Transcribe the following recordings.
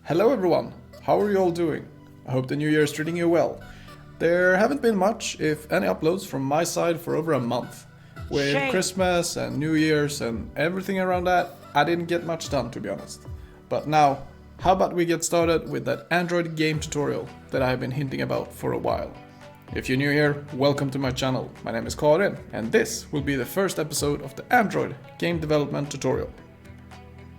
Hello everyone, how are you all doing? I hope the new year is treating you well. There haven't been much, if any, uploads from my side for over a month. With Christmas and New Year's and everything around that, I didn't get much done, to be honest. But now, how about we get started with that Android game tutorial that I have been hinting about for a while. If you're new here, welcome to my channel. My name is Karin, and this will be the first episode of the Android game development tutorial.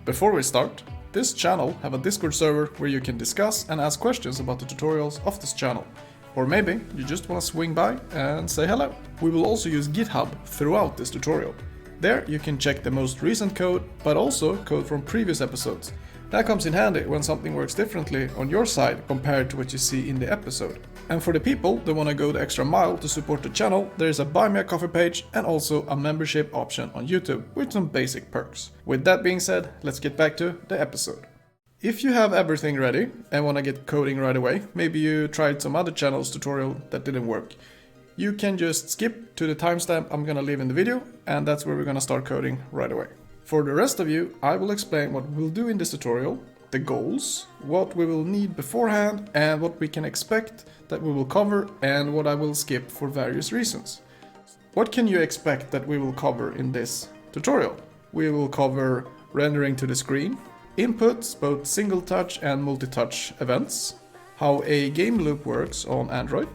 Before we start, this channel have a Discord server where you can discuss and ask questions about the tutorials of this channel. Or maybe you just want to swing by and say hello. We will also use GitHub throughout this tutorial. There you can check the most recent code, but also code from previous episodes. That comes in handy when something works differently on your side compared to what you see in the episode. And for the people that want to go the extra mile to support the channel, there is a Buy Me a Coffee page and also a membership option on YouTube with some basic perks. With that being said, let's get back to the episode. If you have everything ready and want to get coding right away, maybe you tried some other channel's tutorial that didn't work, you can just skip to the timestamp I'm gonna leave in the video, and that's where we're gonna start coding right away. For the rest of you, I will explain what we'll do in this tutorial, the goals, what we will need beforehand, and what we can expect that we will cover, and what I will skip for various reasons. What can you expect that we will cover in this tutorial? We will cover rendering to the screen, inputs, both single touch and multi-touch events, how a game loop works on Android,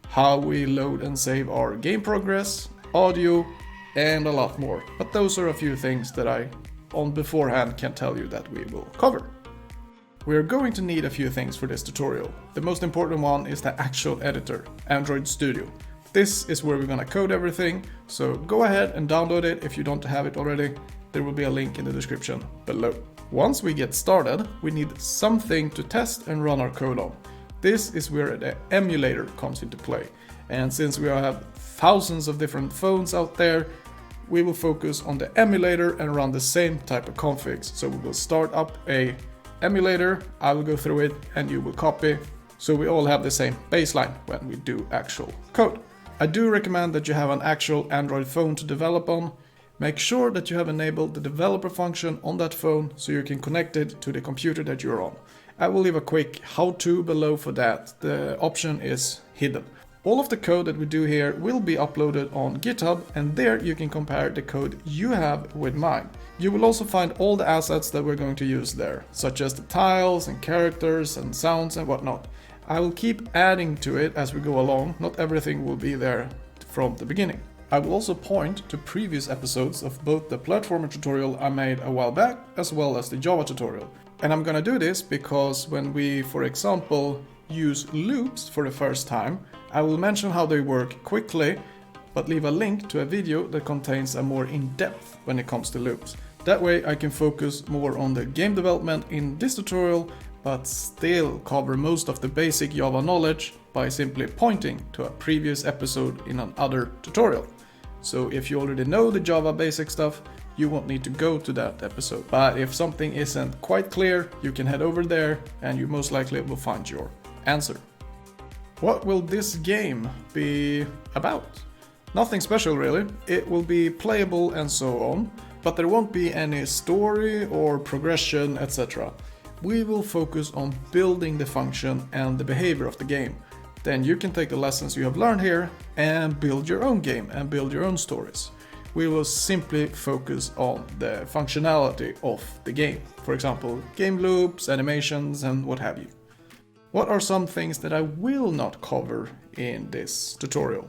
how we load and save our game progress, audio, and a lot more. But those are a few things that I on beforehand can tell you that we will cover. We are going to need a few things for this tutorial. The most important one is the actual editor, Android Studio. This is where we're gonna code everything, so go ahead and download it if you don't have it already. There will be a link in the description below. Once we get started, we need something to test and run our code on. This is where the emulator comes into play. And since we have thousands of different phones out there, we will focus on the emulator and run the same type of configs. So we will start up a emulator, I will go through it and you will copy. So we all have the same baseline when we do actual code. I do recommend that you have an actual Android phone to develop on. Make sure that you have enabled the developer function on that phone so you can connect it to the computer that you're on. I will leave a quick how-to below for that. The option is hidden. All of the code that we do here will be uploaded on GitHub, and there you can compare the code you have with mine. You will also find all the assets that we're going to use there, such as the tiles and characters and sounds and whatnot. I will keep adding to it as we go along. Not everything will be there from the beginning. I will also point to previous episodes of both the platformer tutorial I made a while back as well as the Java tutorial. And I'm gonna do this because when we, for example, use loops for the first time, I will mention how they work quickly, but leave a link to a video that contains a more in-depth when it comes to loops. That way I can focus more on the game development in this tutorial, but still cover most of the basic Java knowledge by simply pointing to a previous episode in another tutorial. So if you already know the Java basic stuff, you won't need to go to that episode. But if something isn't quite clear, you can head over there and you most likely will find your answer. What will this game be about? Nothing special really. It will be playable and so on, but there won't be any story or progression, etc. We will focus on building the function and the behavior of the game. Then you can take the lessons you have learned here and build your own game and build your own stories. We will simply focus on the functionality of the game. For example, game loops, animations, and what have you. What are some things that I will not cover in this tutorial?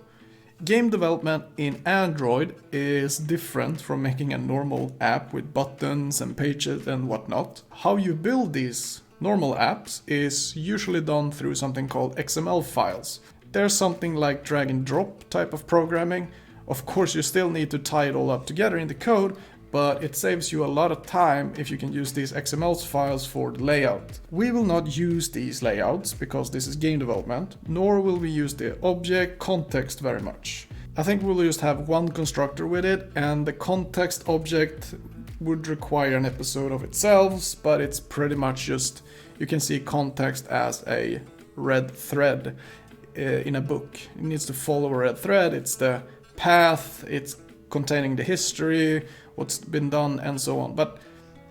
Game development in Android is different from making a normal app with buttons and pages and whatnot. How you build these normal apps is usually done through something called XML files. There's something like drag and drop type of programming. Of course, you still need to tie it all up together in the code, but it saves you a lot of time if you can use these XML files for the layout. We will not use these layouts because this is game development, nor will we use the object context very much. I think we'll just have one constructor with it, and the context object would require an episode of itself, but it's pretty much just, you can see context as a red thread in a book. It needs to follow a red thread, it's the path, it's containing the history, what's been done, and so on. But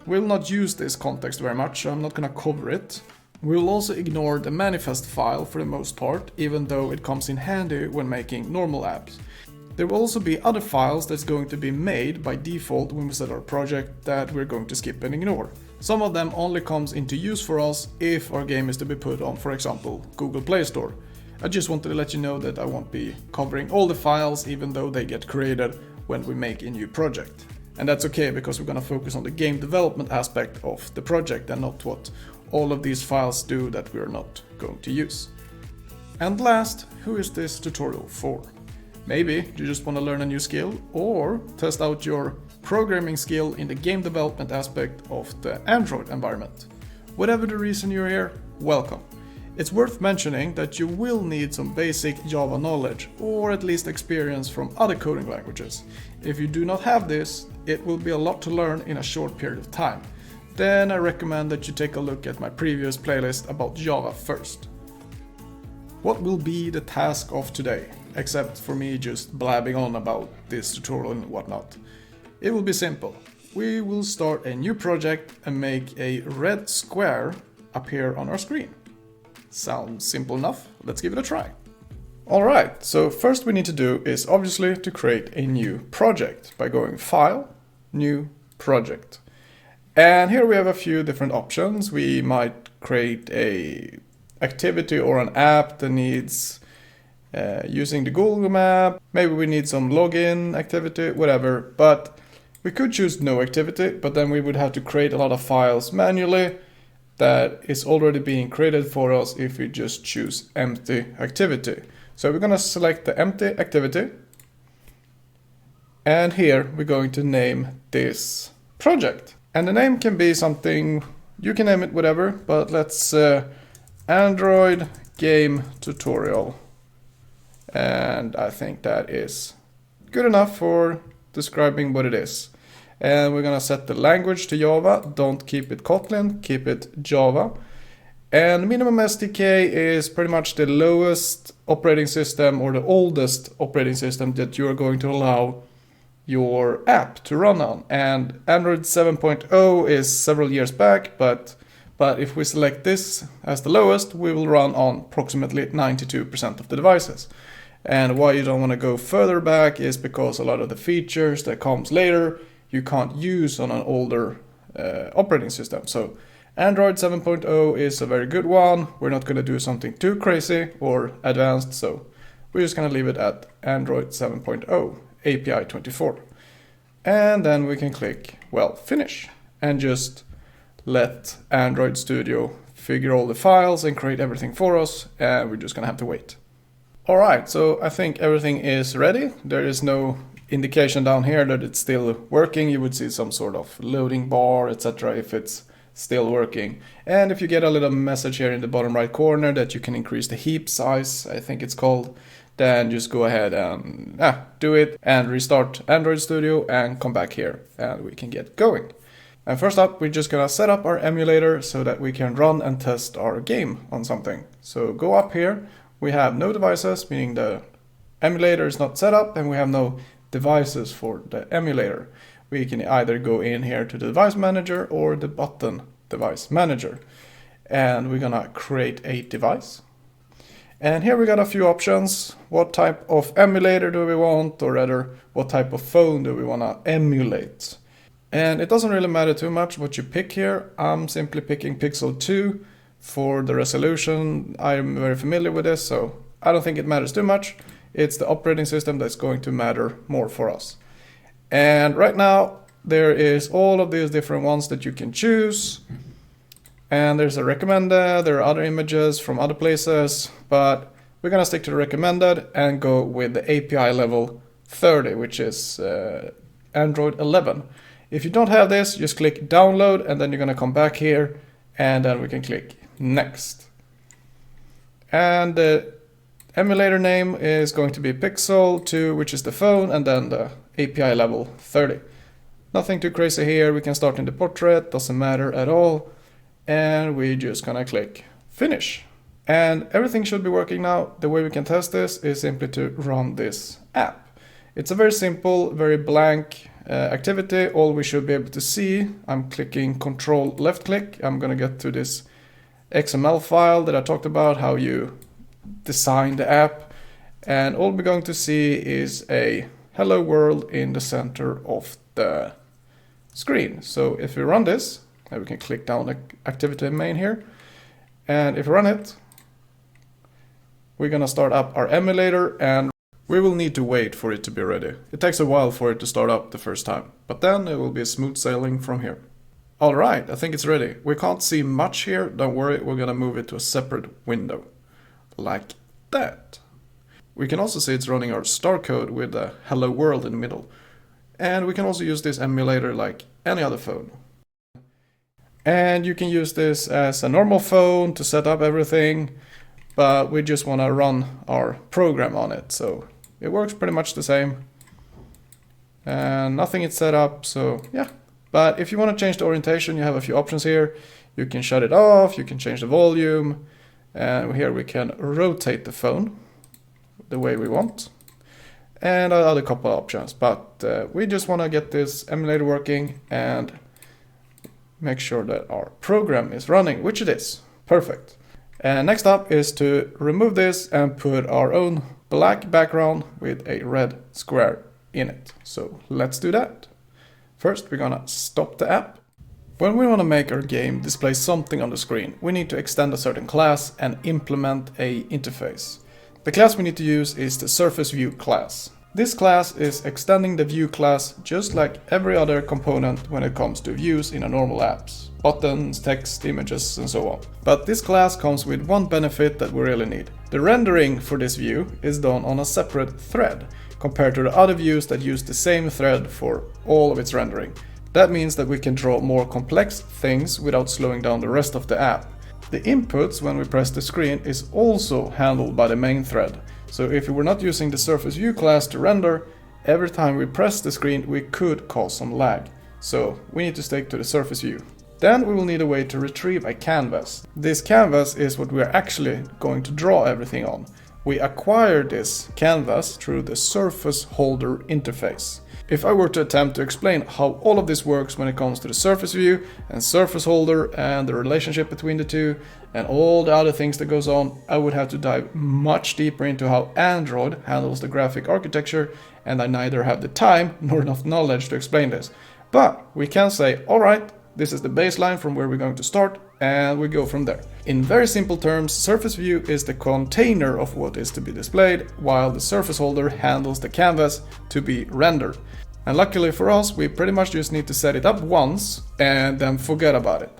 We'll not use this context very much, so I'm not gonna cover it. We'll also ignore the manifest file for the most part, even though it comes in handy when making normal apps. There will also be other files that's going to be made by default when we set our project that we're going to skip and ignore. Some of them only comes into use for us if our game is to be put on, for example, Google Play Store. I just wanted to let you know that I won't be covering all the files even though they get created when we make a new project. And that's okay because we're gonna focus on the game development aspect of the project and not what all of these files do that we're not going to use. And last, who is this tutorial for? Maybe you just want to learn a new skill or test out your programming skill in the game development aspect of the Android environment. Whatever the reason you're here, welcome. It's worth mentioning that you will need some basic Java knowledge or at least experience from other coding languages. If you do not have this, it will be a lot to learn in a short period of time. Then I recommend that you take a look at my previous playlist about Java first. What will be the task of today, except for me just blabbing on about this tutorial and whatnot? It will be simple. We will start a new project and make a red square appear on our screen. Sounds simple enough? Let's give it a try. Alright, so first we need to do is obviously to create a new project by going File, New Project. And here we have a few different options. We might create a activity or an app that needs using the Google map. Maybe we need some login activity, whatever. But we could choose no activity, but then we would have to create a lot of files manually that is already being created for us if we just choose empty activity. So we're going to select the empty activity. And here we're going to name this project. And the name can be something, you can name it whatever, but let's Android game tutorial. And I think that is good enough for describing what it is. And we're gonna set the language to Java. Don't keep it Kotlin, keep it Java. And minimum SDK is pretty much the lowest operating system or the oldest operating system that you're going to allow your app to run on. And Android 7.0 is several years back, but if we select this as the lowest, we will run on approximately 92% of the devices. And why you don't want to go further back is because a lot of the features that comes later you can't use on an older operating system. So Android 7.0 is a very good one. We're not going to do something too crazy or advanced, so we're just going to leave it at Android 7.0 API 24. And then we can click, well, finish, and just let Android Studio figure all the files and create everything for us, and we're just going to have to wait. Alright, so I think everything is ready. There is no indication down here that it's still working. You would see some sort of loading bar, etc. if it's still working. And if you get a little message here in the bottom right corner that you can increase the heap size, I think it's called, then just go ahead and do it and restart Android Studio and come back here and we can get going. And first up, we're just gonna set up our emulator so that we can run and test our game on something. So go up here, we have no devices, meaning the emulator is not set up, and we have no devices for the emulator. We can either go in here to the device manager or the button device manager. And we're gonna create a device. And here we got a few options. What type of emulator do we want, or rather, what type of phone do we wanna emulate? And it doesn't really matter too much what you pick here. I'm simply picking Pixel 2 for the resolution. I'm very familiar with this, so I don't think it matters too much. It's the operating system that's going to matter more for us. And right now, there is all of these different ones that you can choose. And there's a recommended, there are other images from other places, but we're gonna stick to the recommended and go with the API level 30, which is Android 11. If you don't have this, just click download, and then you're gonna come back here, and then we can click next. And the emulator name is going to be Pixel 2, which is the phone, and then the API level 30. Nothing too crazy here. We can start in the portrait, doesn't matter at all. And we're just gonna click finish. And everything should be working now. The way we can test this is simply to run this app. It's a very simple, very blank activity, all we should be able to see, I'm clicking Control left click. I'm gonna get to this XML file that I talked about, how you design the app. And all we're going to see is a hello world in the center of the screen. So if we run this, and we can click down the activity main here. And if we run it, we're gonna start up our emulator, and we will need to wait for it to be ready. It takes a while for it to start up the first time, but then it will be smooth sailing from here. All right, I think it's ready. We can't see much here. Don't worry, we're gonna move it to a separate window, like that. We can also see it's running our start code with a hello world in the middle. And we can also use this emulator like any other phone. And you can use this as a normal phone to set up everything, but we just want to run our program on it. So it works pretty much the same. And nothing is set up, so yeah. But if you want to change the orientation, you have a few options here. You can shut it off, you can change the volume, and here we can rotate the phone the way we want, and other couple of options, but we just want to get this emulator working and make sure that our program is running, which it is. Perfect. And next up is to remove this and put our own black background with a red square in it. So let's do that. First, we're gonna stop the app. When we want to make our game display something on the screen, we need to extend a certain class and implement a interface. The class we need to use is the SurfaceView class. This class is extending the view class just like every other component when it comes to views in a normal apps. Buttons, text, images, and so on. But this class comes with one benefit that we really need. The rendering for this view is done on a separate thread, compared to the other views that use the same thread for all of its rendering. That means that we can draw more complex things without slowing down the rest of the app. The inputs when we press the screen is also handled by the main thread. So if we were not using the SurfaceView class to render, every time we press the screen we could cause some lag. So we need to stick to the SurfaceView. Then we will need a way to retrieve a canvas. This canvas is what we are actually going to draw everything on. We acquire this canvas through the SurfaceHolder interface. If I were to attempt to explain how all of this works when it comes to the SurfaceView and SurfaceHolder and the relationship between the two and all the other things that goes on, I would have to dive much deeper into how Android handles the graphic architecture, and I neither have the time nor enough knowledge to explain this. But we can say, alright, this is the baseline from where we're going to start, and we go from there. In very simple terms, SurfaceView is the container of what is to be displayed, while the SurfaceHolder handles the canvas to be rendered. And luckily for us, we pretty much just need to set it up once and then forget about it.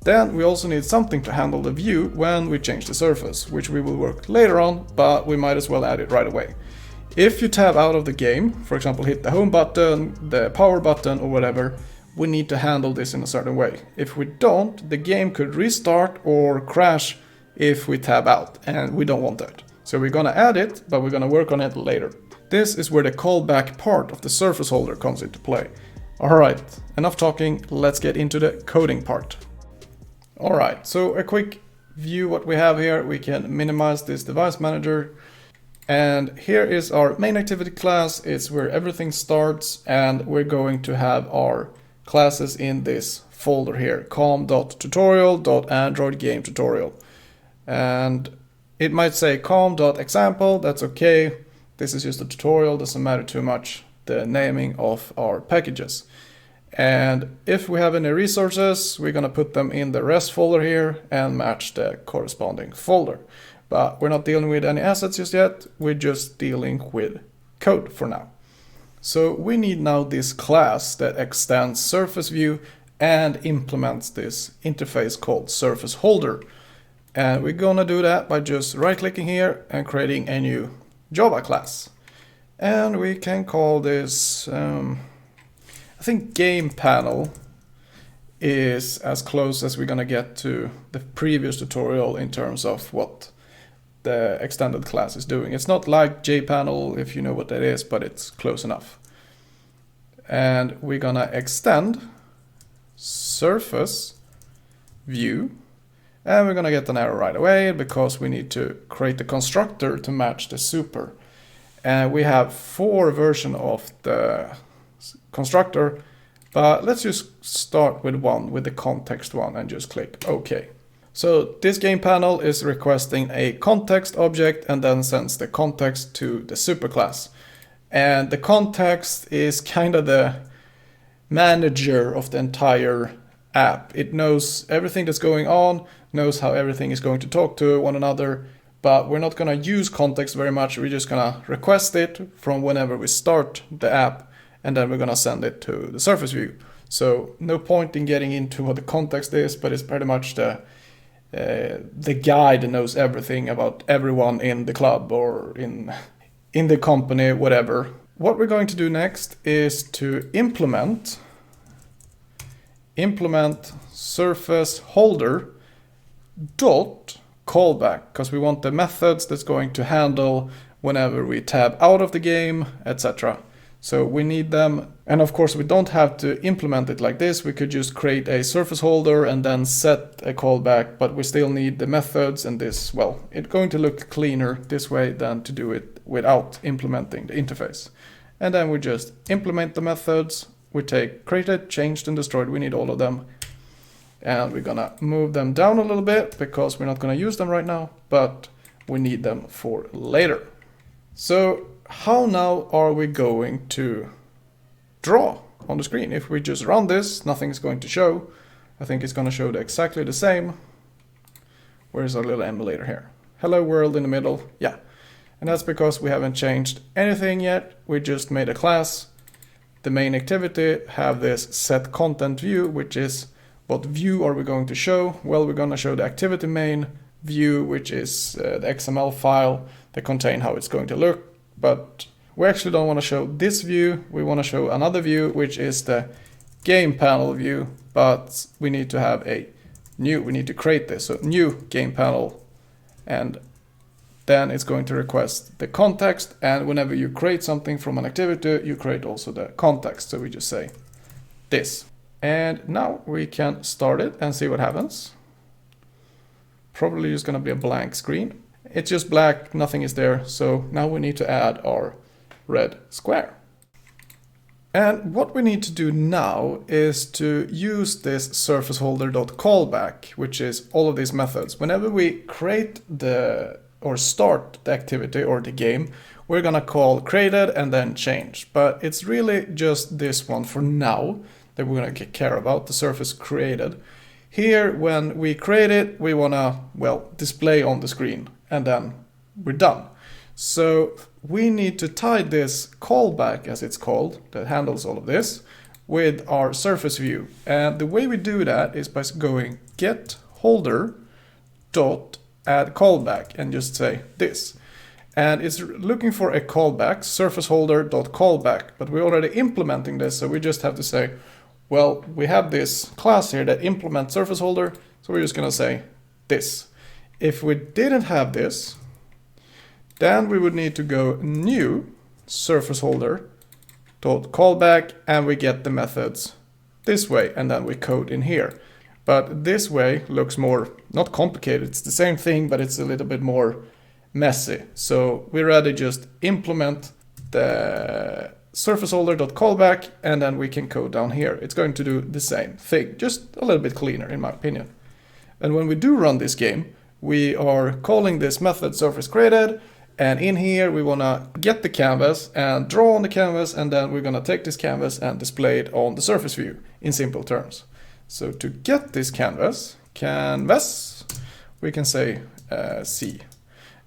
Then we also need something to handle the view when we change the surface, which we will work later on, but we might as well add it right away. If you tab out of the game, for example hit the home button, the power button or whatever, we need to handle this in a certain way. If we don't, the game could restart or crash if we tab out, and we don't want that. So we're gonna add it, but we're gonna work on it later. This is where the callback part of the SurfaceHolder comes into play. Alright, enough talking, let's get into the coding part. Alright, so a quick view what we have here. We can minimize this device manager. And here is our main activity class. It's where everything starts, and we're going to have our classes in this folder here, com.tutorial.androidGameTutorial. And it might say com.example, that's okay. This is just a tutorial, doesn't matter too much, the naming of our packages. And if we have any resources, we're gonna put them in the rest folder here and match the corresponding folder. But we're not dealing with any assets just yet, we're just dealing with code for now. So we need now this class that extends SurfaceView and implements this interface called SurfaceHolder. And we're gonna do that by just right-clicking here and creating a new Java class. And we can call this, I think GamePanel is as close as we're gonna get to the previous tutorial in terms of what the extended class is doing. It's not like JPanel, if you know what that is, but it's close enough. And we're gonna extend SurfaceView, and we're gonna get an error right away because we need to create the constructor to match the super. And we have 4 versions of the constructor, but let's just start with one, with the context one, and just click OK. So this game panel is requesting a context object and then sends the context to the superclass. And the context is kind of the manager of the entire app. It knows everything that's going on, knows how everything is going to talk to one another, but we're not going to use context very much. We're just going to request it from whenever we start the app, and then we're going to send it to the SurfaceView. So no point in getting into what the context is, but it's pretty much the guy that knows everything about everyone in the club or in the company, whatever. What we're going to do next is to implement SurfaceHolder dot callback, because we want the methods that's going to handle whenever we tab out of the game, etc. So we need them, and of course we don't have to implement it like this. We could just create a SurfaceHolder and then set a callback, but we still need the methods, and this, well, it's going to look cleaner this way than to do it without implementing the interface. And then we just implement the methods. We take created, changed, and destroyed. We need all of them. And we're gonna move them down a little bit because we're not gonna use them right now, but we need them for later. So how now are we going to draw on the screen? If we just run this, nothing is going to show. I think it's gonna show exactly the same. Where's our little emulator here? Hello world in the middle, yeah. And that's because we haven't changed anything yet. We just made a class. The main activity have this set content view, which is what view are we going to show? Well, we're going to show the activity main view, which is the XML file that contain how it's going to look. But we actually don't want to show this view. We want to show another view, which is the game panel view. But we need to have we need to create this. So new game panel, and then it's going to request the context. And whenever you create something from an activity, you create also the context. So we just say this. And now we can start it and see what happens. Probably just going to be a blank screen. It's just black, nothing is there. So now we need to add our red square. And what we need to do now is to use this SurfaceHolder.callback, which is all of these methods. Whenever we create or start the activity or the game, we're going to call created and then change. But it's really just this one for now that we're going to care about, the surface created. Here, when we create it, we want to, well, display on the screen, and then we're done. So we need to tie this callback, as it's called, that handles all of this, with our surface view. And the way we do that is by going get holder dot add callback and just say this. And it's looking for a callback, SurfaceHolder.callback, but we're already implementing this, so we just have to say, well, we have this class here that implements SurfaceHolder, so we're just going to say this. If we didn't have this, then we would need to go new SurfaceHolder.callback, and we get the methods this way, and then we code in here. But this way looks more, not complicated, it's the same thing, but it's a little bit more messy. So we rather just implement the SurfaceHolder.callback, and then we can code down here. It's going to do the same thing, just a little bit cleaner in my opinion. And when we do run this game, we are calling this method SurfaceCreated, and in here we want to get the canvas and draw on the canvas, and then we're going to take this canvas and display it on the surface view in simple terms. So to get this canvas, we can say C,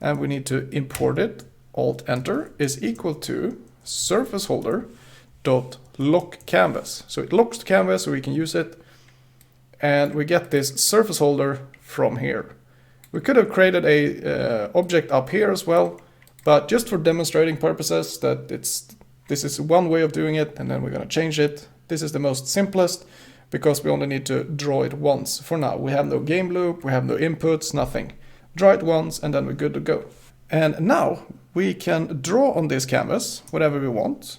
and we need to import it. Alt Enter is equal to SurfaceHolder.lock canvas. So it locks the canvas so we can use it, and we get this SurfaceHolder from here. We could have created a object up here as well, but just for demonstrating purposes that this is one way of doing it, and then we're going to change it. This is the most simplest, because we only need to draw it once for now. We have no game loop, we have no inputs, nothing. Draw it once and then we're good to go. And now we can draw on this canvas whatever we want.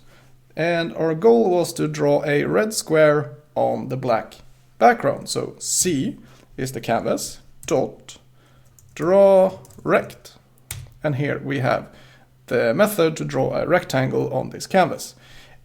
And our goal was to draw a red square on the black background. So C is the canvas, dot, draw rect. And here we have the method to draw a rectangle on this canvas.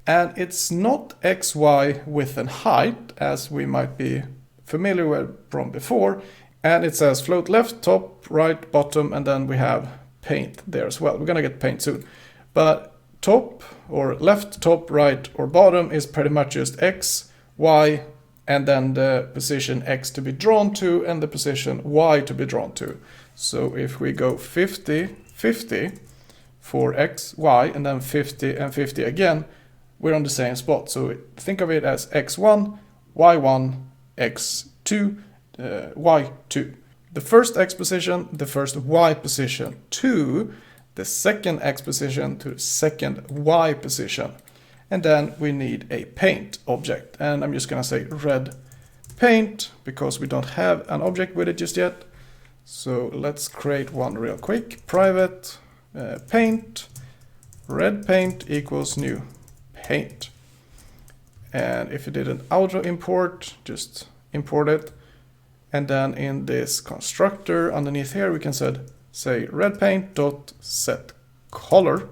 And it's not XY width and height, as we might be familiar with from before. And it says float left, top, right, bottom, and then we have paint there as well. We're gonna get paint soon. But top or left, top, right, or bottom is pretty much just X, Y, and then the position X to be drawn to and the position Y to be drawn to. So if we go 50, 50 for X, Y, and then 50 and 50 again, we're on the same spot. So think of it as X1, Y1, X2, Y2. The first X position, the first Y position to the second X position to the second Y position. And then we need a paint object. And I'm just gonna say red paint because we don't have an object with it just yet. So let's create one real quick. Private paint, red paint equals new paint. And if you did an auto import, just import it. And then in this constructor underneath here, we can say red paint dot set color,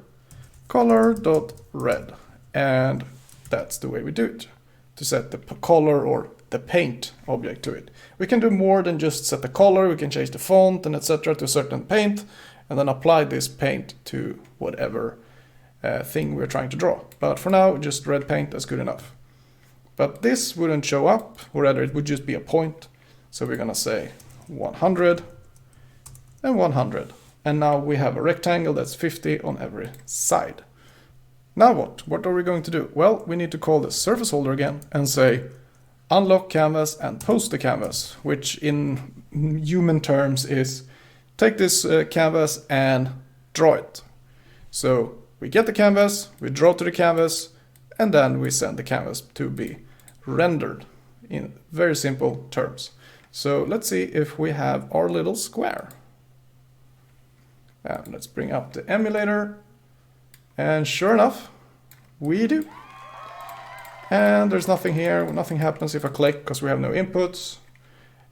color dot red. And that's the way we do it, to set the color or the paint object to it. We can do more than just set the color. We can change the font and etc. to a certain paint and then apply this paint to whatever thing we're trying to draw. But for now, just red paint is good enough. But this wouldn't show up, or rather it would just be a point. So we're gonna say 100 and 100. And now we have a rectangle that's 50 on every side. Now what? What are we going to do? Well, we need to call the SurfaceHolder again and say unlock canvas and post the canvas, which in human terms is take this canvas and draw it. So we get the canvas, we draw to the canvas, and then we send the canvas to be rendered in very simple terms. So let's see if we have our little square. And let's bring up the emulator. And sure enough, we do. And there's nothing here, nothing happens if I click because we have no inputs.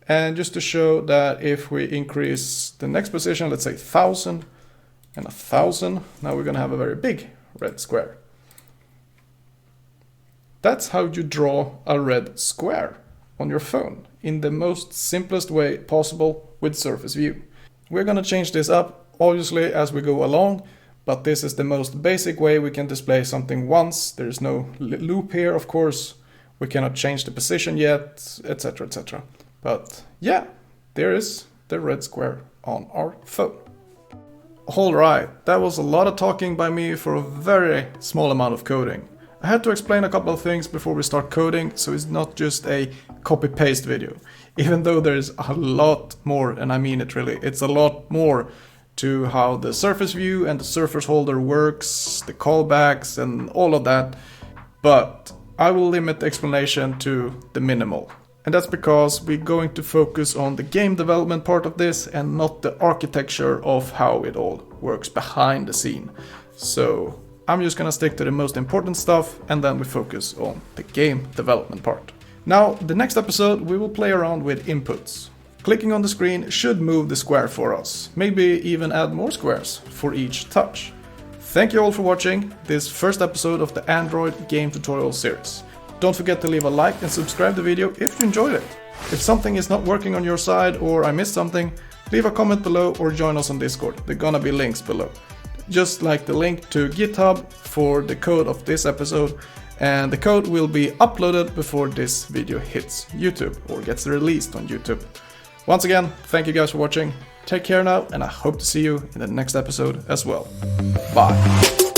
And just to show that if we increase the next position, let's say 1000 and 1000, now we're gonna have a very big red square. That's how you draw a red square on your phone in the most simplest way possible with SurfaceView. We're gonna change this up obviously as we go along, but this is the most basic way we can display something once. There's no loop here, of course. We cannot change the position yet, etc, etc. But yeah, there is the red square on our phone. Alright, that was a lot of talking by me for a very small amount of coding. I had to explain a couple of things before we start coding, so it's not just a copy-paste video. Even though there's a lot more, and I mean it really, it's a lot more to how the SurfaceView and the SurfaceHolder works, the callbacks and all of that. But I will limit the explanation to the minimal. And that's because we're going to focus on the game development part of this and not the architecture of how it all works behind the scene. So I'm just gonna stick to the most important stuff and then we focus on the game development part. Now, the next episode we will play around with inputs. Clicking on the screen should move the square for us, maybe even add more squares for each touch. Thank you all for watching this first episode of the Android game tutorial series. Don't forget to leave a like and subscribe the video if you enjoyed it. If something is not working on your side or I missed something, leave a comment below or join us on Discord. There are gonna be links below. Just like the link to GitHub for the code of this episode, and the code will be uploaded before this video hits YouTube or gets released on YouTube. Once again, thank you guys for watching. Take care now, and I hope to see you in the next episode as well. Bye.